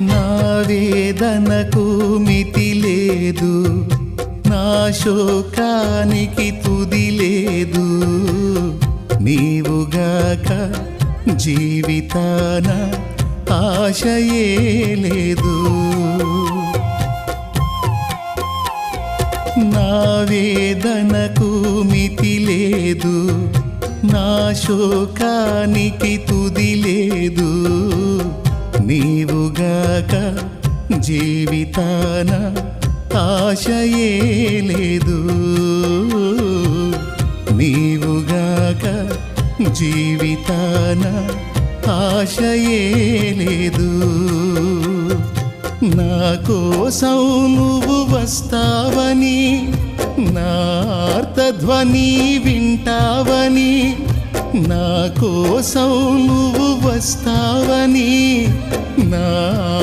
నా వేదనకు మితి లేదు, నా శోకానికి తుది లేదు. నీవుగాక జీవితాన ఆశయే లేదు. నా వేదనకు మితి లేదు, నా శోకానికి తుది లేదు. నీవుగాక జీవితాన ఆశయే లేదు. నీవుగాక జీవితాన ఆశయే లేదు. నా కోసం నువ్వు వస్తావని, నా ఆర్తధ్వని వింటావని, నా కోసం నువ్వు వస్తావని, నా